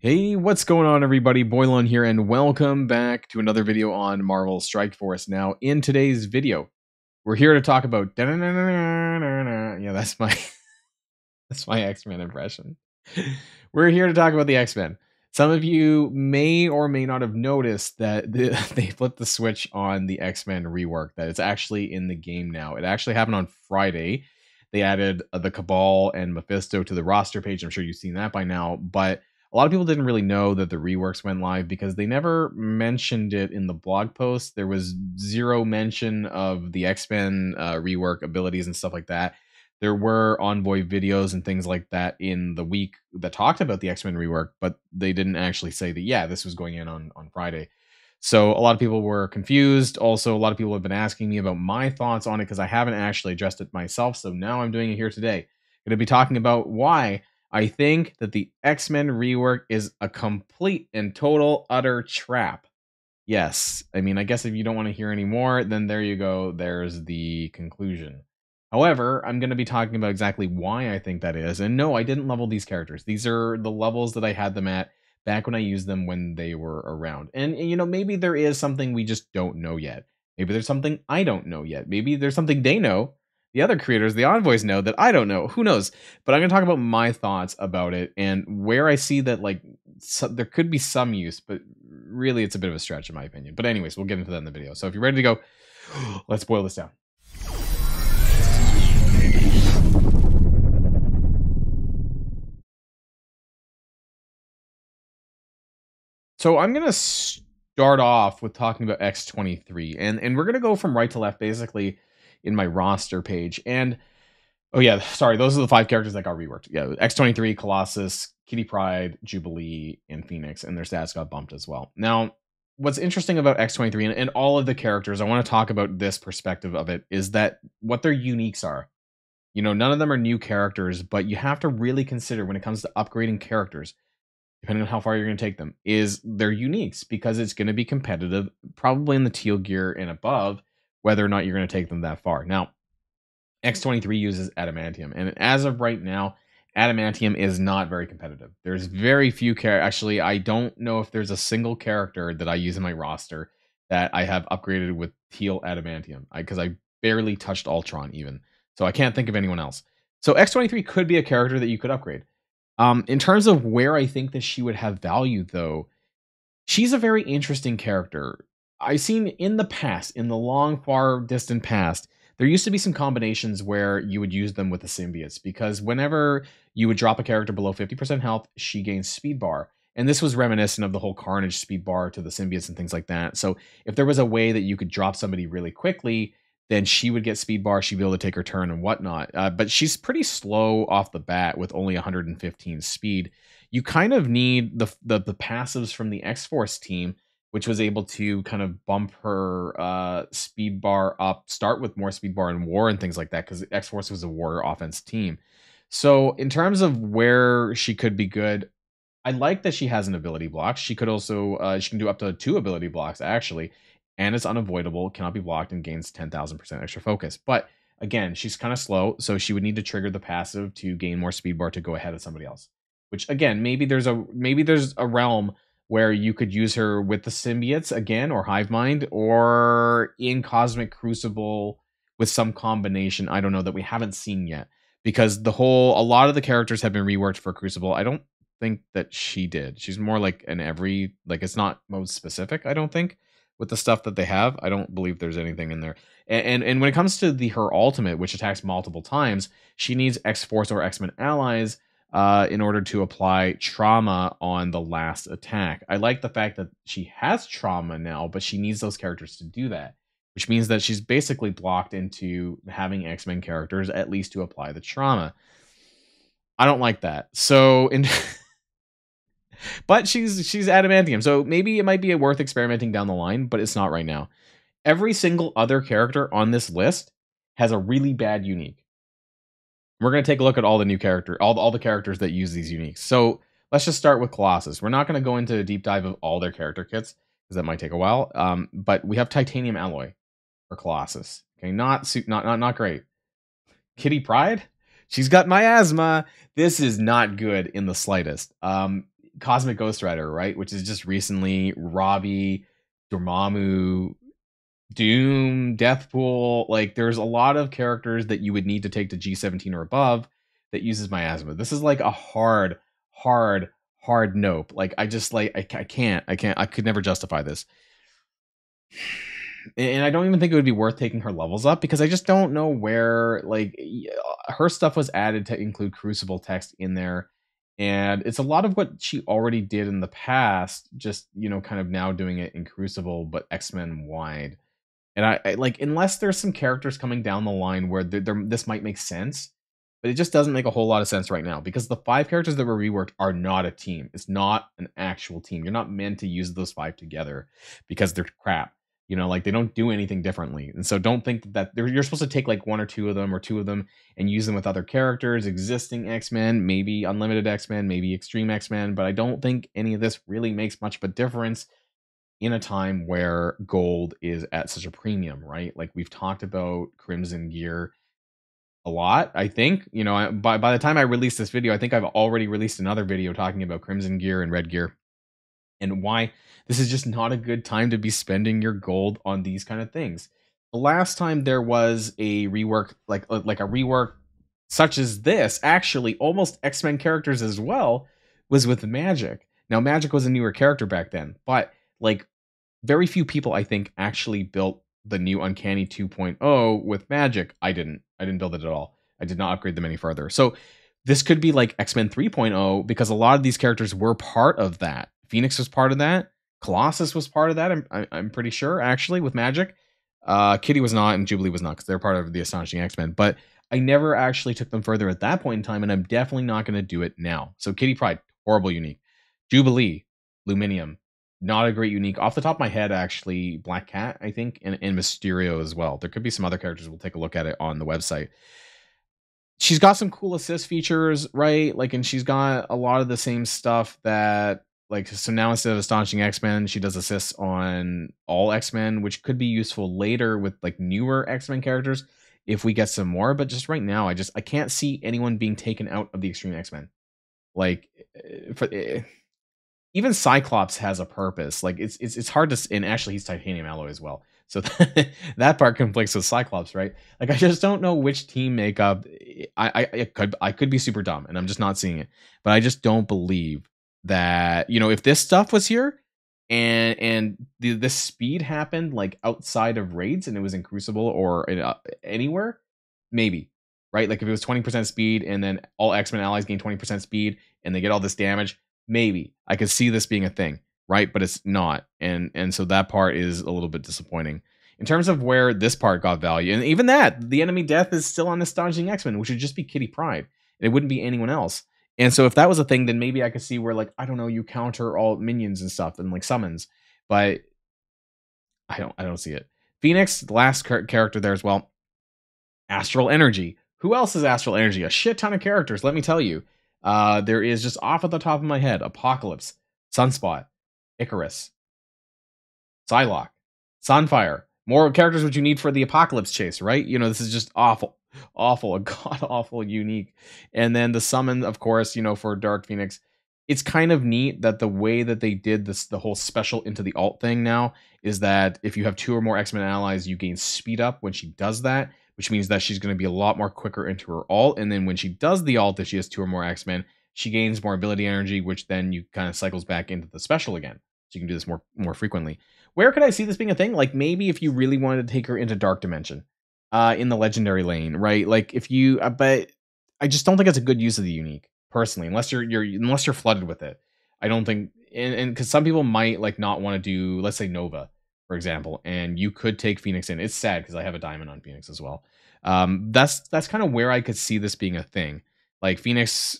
Hey, what's going on, everybody? Boilon here, and welcome back to another video on Marvel Strike Force. Now, in today's video, we're here to talk about... Yeah, that's my that's my X-Men impression. We're here to talk about the X-Men. Some of you may or may not have noticed that they flipped the switch on the X-Men rework, that it's actually in the game now. It actually happened on Friday. They added the Cabal and Mephisto to the roster page. I'm sure you've seen that by now, but a lot of people didn't really know that the reworks went live because they never mentioned it in the blog post. There was zero mention of the X-Men rework abilities and stuff like that. There were Envoy videos and things like that in the week that talked about the X-Men rework, but they didn't actually say that, yeah, this was going in on Friday. So a lot of people were confused. Also, a lot of people have been asking me about my thoughts on it because I haven't actually addressed it myself. So now I'm doing it here today. I'm going to be talking about why I think that the X-Men rework is a complete and total utter trap. Yes, I mean, I guess if you don't want to hear any more, then there you go. There's the conclusion. However, I'm going to be talking about exactly why I think that is. And no, I didn't level these characters. These are the levels that I had them at back when I used them when they were around. And you know, maybe there is something we just don't know yet. Maybe there's something I don't know yet. Maybe there's something they know, the other creators, the envoys know, that I don't know. Who knows? But I'm going to talk about my thoughts about it and where I see that, like, there could be some use, but really it's a bit of a stretch in my opinion. But anyways, we'll get into that in the video. So if you're ready to go, let's boil this down. So I'm going to start off with talking about X-23, and we're going to go from right to left, basically, in my roster page. And, oh yeah, sorry, those are the 5 characters that got reworked. Yeah, X-23, Colossus, Kitty Pryde, Jubilee, and Phoenix, and their stats got bumped as well. Now, what's interesting about X-23 and all of the characters, I want to talk about this perspective of it, is that what their uniques are. You know, none of them are new characters, but you have to really consider when it comes to upgrading characters, depending on how far you're going to take them, is their uniques, because it's going to be competitive, probably in the teal gear and above, whether or not you're going to take them that far. Now, X-23 uses adamantium, and as of right now, adamantium is not very competitive. There's very few actually, I don't know if there's a single character that I use in my roster that I have upgraded with teal adamantium, because I barely touched Ultron even. So I can't think of anyone else. So X-23 could be a character that you could upgrade. In terms of where I think that she would have value, though, she's a very interesting character. I've seen in the past, in the long, far distant past, there used to be some combinations where you would use them with the symbiotes, because whenever you would drop a character below 50% health, she gains speed bar. And this was reminiscent of the whole Carnage speed bar to the symbiotes and things like that. So if there was a way that you could drop somebody really quickly, then she would get speed bar, she'd be able to take her turn and whatnot. But she's pretty slow off the bat with only 115 speed. You kind of need the passives from the X-Force team, which was able to kind of bump her speed bar up, start with more speed bar in war and things like that, because X-Force was a war offense team. So in terms of where she could be good, I like that she has an ability block. She could also, she can do up to 2 ability blocks, actually, and it's unavoidable, cannot be blocked, and gains 10,000% extra focus. But again, she's kind of slow, so she would need to trigger the passive to gain more speed bar to go ahead of somebody else. Which, again, maybe there's a realm where you could use her with the symbiotes again, or Hive Mind, or in Cosmic Crucible with some combination, I don't know, that we haven't seen yet. Because a lot of the characters have been reworked for Crucible. I don't think that she did. She's more like it's not mode specific, I don't think, with the stuff that they have. I don't believe there's anything in there. And when it comes to her ultimate, which attacks multiple times, she needs X-Force or X-Men allies in order to apply trauma on the last attack. I like the fact that she has trauma now, but she needs those characters to do that, which means that she's basically blocked into having X-Men characters at least to apply the trauma. I don't like that. So but she's adamantium, so maybe it might be worth experimenting down the line, but it's not right now. Every single other character on this list has a really bad unique. We're going to take a look at all the new all the characters that use these uniques. So let's just start with Colossus. We're not going to go into a deep dive of all their character kits, because that might take a while. But we have titanium alloy for Colossus. Okay, not great. Kitty Pryde, she's got miasma. This is not good in the slightest. Cosmic Ghost Rider, right? Which is just recently Robbie, Dormammu, Doom, Deathpool. Like, there's a lot of characters that you would need to take to G17 or above that uses miasma. This is like a hard, hard nope. Like, I just like I can't. I could never justify this. And I don't even think it would be worth taking her levels up because I just don't know where, like, her stuff was added to include Crucible text in there. And it's a lot of what she already did in the past, just, kind of now doing it in Crucible, but X-Men wide. And I like, unless there's some characters coming down the line where this might make sense, but it just doesn't make a whole lot of sense right now because the 5 characters that were reworked are not a team. It's not an actual team. You're not meant to use those 5 together because they're crap. Like, they don't do anything differently. And so don't think that you're supposed to take like 1 or 2 of them or 2 of them and use them with other characters, existing X-Men, maybe Unlimited X-Men, maybe Extreme X-Men. But I don't think any of this really makes much of a difference in a time where gold is at such a premium, right? Like, we've talked about Crimson Gear a lot. I think, by the time I release this video, I think I've already released another video talking about Crimson Gear and Red Gear and why this is just not a good time to be spending your gold on these kind of things. The last time there was a rework, like a rework such as this, actually almost X-Men characters as well, was with Magic. Now, Magic was a newer character back then, but like, very few people, I think, actually built the new Uncanny 2.0 with Magic. I didn't build it at all. I did not upgrade them any further. So this could be like X-Men 3.0 because a lot of these characters were part of that. Phoenix was part of that. Colossus was part of that. I'm pretty sure, actually, with Magic. Kitty was not, and Jubilee was not, because they're part of the Astonishing X-Men. But I never actually took them further at that point in time, and I'm definitely not going to do it now. So Kitty Pryde, horrible unique. Jubilee, Luminium, not a great unique. Off the top of my head, actually, Black Cat, I think, and Mysterio as well. There could be some other characters. We'll take a look at it on the website. She's got some cool assist features, right? Like, and she's got a lot of the same stuff that, like, so now instead of Astonishing X-Men, she does assists on all X-Men, which could be useful later with like newer X-Men characters if we get some more. But just right now, I can't see anyone being taken out of the Extreme X-Men. Like, even Cyclops has a purpose. Like, it's hard to, and actually he's titanium alloy as well. So that part conflicts with Cyclops, right? Like, I just don't know which team makeup. I could be super dumb, and I'm just not seeing it. But I just don't believe that, if this stuff was here and this speed happened like outside of raids and it was in Crucible or anywhere, maybe, right? Like, if it was 20% speed and then all X-Men allies gain 20% speed and they get all this damage, maybe I could see this being a thing, right? But it's not, and so that part is a little bit disappointing in terms of where this part got value. And even that, the enemy death is still on Astonishing X-Men, which would just be Kitty Pryde, and it wouldn't be anyone else. And so if that was a thing, then maybe I could see where, like, I don't know, you counter all minions and stuff and like summons, but I don't see it. Phoenix, the last character there as well. Astral Energy. Who else is Astral Energy? A shit ton of characters, let me tell you. There is, just off at the top of my head, Apocalypse, Sunspot, Icarus, Psylocke, Sunfire. More characters which you need for the Apocalypse chase, right? This is just awful, a god-awful unique. And then the summon, of course, for Dark Phoenix. It's kind of neat that the way that they did this, the whole special into the alt thing now, is that if you have 2 or more X-Men allies, you gain speed up when she does that, which means that she's going to be a lot more quicker into her alt. And then when she does the alt, if she has 2 or more X-Men, she gains more ability energy, which then you kind of cycles back into the special again. So you can do this more frequently. Where could I see this being a thing? Like, maybe if you really wanted to take her into Dark Dimension, in the Legendary lane, right? Like, if you, but I just don't think it's a good use of the unique, personally, unless you're flooded with it. I don't think, and because some people might like not want to do, let's say, Nova, for example, and you could take Phoenix in. It's sad because I have a diamond on Phoenix as well. That's kind of where I could see this being a thing, like Phoenix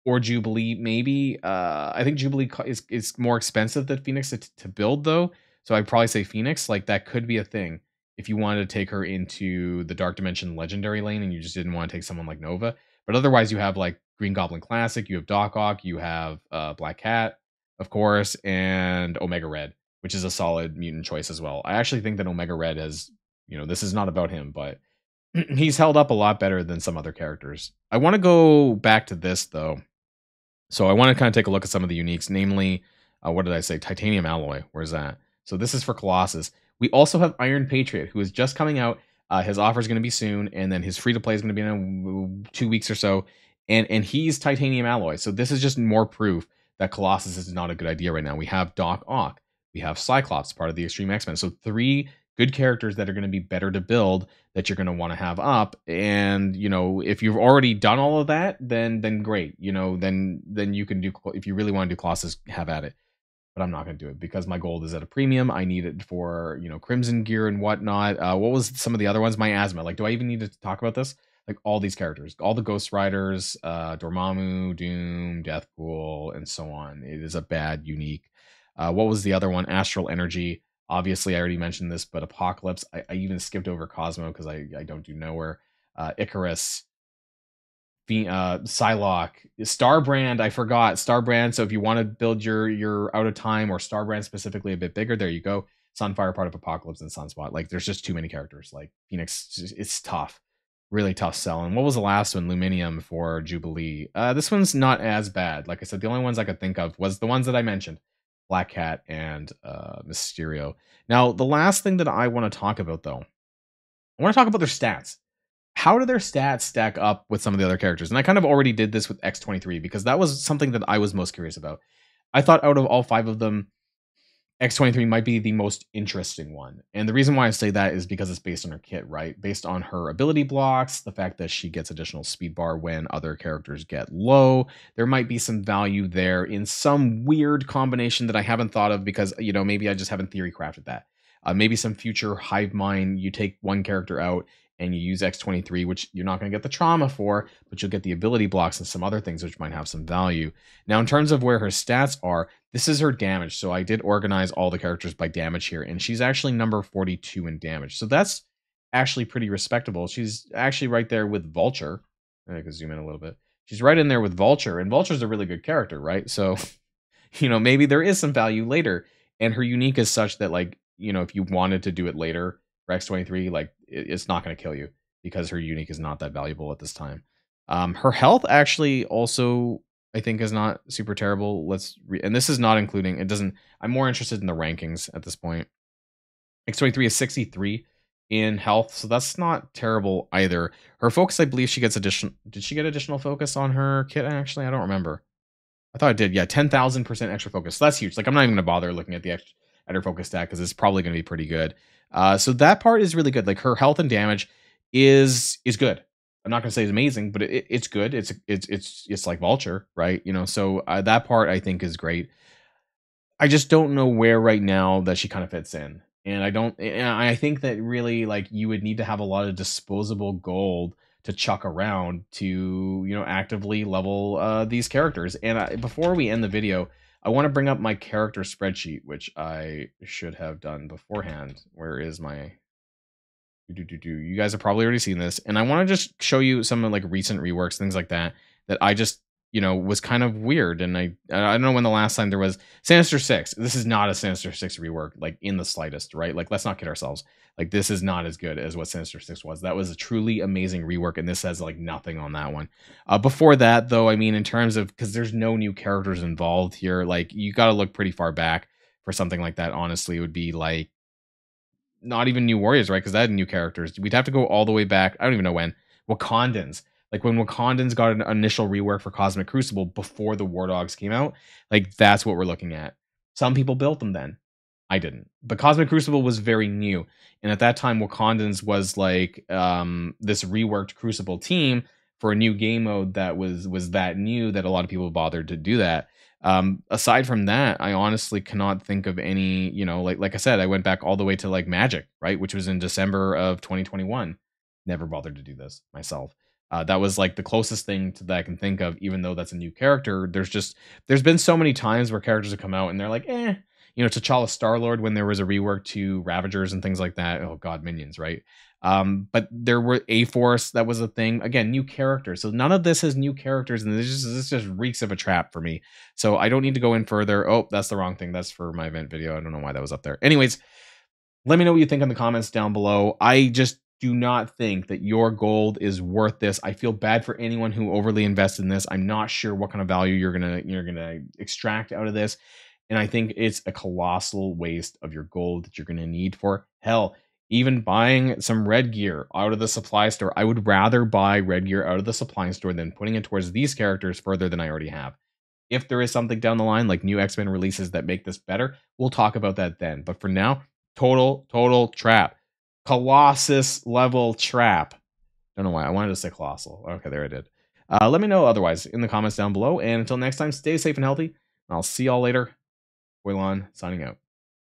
or Jubilee, maybe. I think Jubilee is more expensive than Phoenix to build, though. So I'd probably say Phoenix. Like, that could be a thing if you wanted to take her into the Dark Dimension Legendary lane and you just didn't want to take someone like Nova. But otherwise, you have like Green Goblin Classic, you have Doc Ock, you have Black Cat, of course, and Omega Red, which is a solid mutant choice as well. I actually think that Omega Red has, this is not about him, but he's held up a lot better than some other characters. I want to go back to this, though. So I want to kind of take a look at some of the uniques, namely, what did I say? Titanium alloy. Where's that? So this is for Colossus. We also have Iron Patriot, who is just coming out. His offer is going to be soon, and then his free to play is going to be in 2 weeks or so. And he's titanium alloy. So this is just more proof that Colossus is not a good idea right now. We have Doc Ock, we have Cyclops, part of the Extreme X-Men. So 3 good characters that are going to be better to build that you're going to want to have up. And if you've already done all of that, then great. Then you can do, if you really want to do Colossus, have at it. But I'm not going to do it because my gold is at a premium. I need it for Crimson gear and whatnot. What was some of the other ones? Miasma. Like, do I even need to talk about this? Like all these characters, all the Ghost Riders, Dormammu, Doom, Deathpool, and so on. It is a bad unique. What was the other one? Astral Energy. Obviously, I already mentioned this, but Apocalypse. I even skipped over Cosmo because I don't do Nowhere. Icarus, Psylocke, Starbrand. I forgot Starbrand. So if you want to build your Out of Time or Starbrand specifically a bit bigger, there you go. Sunfire, part of Apocalypse, and Sunspot. Like there's just too many characters. Like Phoenix, it's tough, really tough selling. What was the last one? Luminium for Jubilee. This one's not as bad. Like I said, the only ones I could think of was the ones that I mentioned, Black Cat and Mysterio. Now the last thing that I want to talk about, though, I want to talk about their stats. How do their stats stack up with some of the other characters? And I kind of already did this with X23 because that was something that I was most curious about. I thought out of all 5 of them, X23 might be the most interesting one. And the reason why I say that is because it's based on her kit, right? Based on her ability blocks, the fact that she gets additional speed bar when other characters get low. There might be some value there in some weird combination that I haven't thought of because, maybe I just haven't theory crafted that. Maybe some future hive mind, you take one character out and you use X23, which you're not going to get the trauma for, but you'll get the ability blocks and some other things which might have some value. Now, in terms of where her stats are, this is her damage. So I did organize all the characters by damage here, and she's actually number 42 in damage. So that's actually pretty respectable. She's actually right there with Vulture. I can zoom in a little bit. She's right in there with Vulture, and Vulture's a really good character, right? So, maybe there is some value later. And her unique is such that, like, if you wanted to do it later, for X23, like, it's not going to kill you because her unique is not that valuable at this time. Her health actually also, I think, is not super terrible. And this is not including, it doesn't, I'm more interested in the rankings at this point. X23 is 63 in health, so that's not terrible either. Her focus, I believe she gets additional, did she get additional focus on her kit? Actually, I don't remember. I thought it did. Yeah, 10,000% extra focus. So that's huge. Like, I'm not even going to bother looking at at her focus stat because it's probably going to be pretty good. So that part is really good. Like, her health and damage is good. I'm not going to say it's amazing, but it's good. It's like Vulture, right? So that part I think is great. I just don't know where right now that she kind of fits in. And I think that really, like, you would need to have a lot of disposable gold to chuck around to, actively level these characters. And before we end the video, I want to bring up my character spreadsheet, which I should have done beforehand. Where is my... You guys have probably already seen this. And I want to just show you some of, like, recent reworks, things like that I just, was kind of weird. And I don't know when the last time there was Sinister Six. This is not a Sinister Six rework, like, in the slightest, right? Like, let's not kid ourselves. Like, this is not as good as what Sinister Six was. That was a truly amazing rework, and this has, like, nothing on that one. Before that, though, I mean, in terms of, because there's no new characters involved here, like, you got to look pretty far back for something like that. Honestly, it would be like not even New Warriors, right? Because that had new characters. We'd have to go all the way back. I don't even know when. Wakandans. Like, when Wakandans got an initial rework for Cosmic Crucible before the War Dogs came out, like, that's what we're looking at. Some people built them then. I didn't. But Cosmic Crucible was very new. And at that time, Wakandans was like this reworked Crucible team for a new game mode that was that new that a lot of people bothered to do that. Aside from that, I honestly cannot think of any, like I said, I went back all the way to, like, Magic, right? Which was in December of 2021. Never bothered to do this myself. That was, like, the closest thing that I can think of, even though that's a new character. There's been so many times where characters have come out and they're like, T'Challa Star-Lord, when there was a rework to Ravagers and things like that. Oh god, minions, right? But there were A-Force, that was a thing. Again, new characters. So none of this has new characters, and this just reeks of a trap for me. So I don't need to go in further. Oh, that's the wrong thing. That's for my event video. I don't know why that was up there. Anyways, let me know what you think in the comments down below. I just do not think that your gold is worth this. I feel bad for anyone who overly invested in this. I'm not sure what kind of value you're gonna extract out of this, and I think it's a colossal waste of your gold that you're gonna need for hell. Even buying some red gear out of the supply store, I would rather buy red gear out of the supply store than putting it towards these characters further than I already have. If there is something down the line, like new X-Men releases that make this better, we'll talk about that then. But for now, total trap. Colossus level trap. Don't know why. I wanted to say colossal. Okay, there I did. Let me know otherwise in the comments down below. And until next time, stay safe and healthy. I'll see y'all later. Boilon signing out.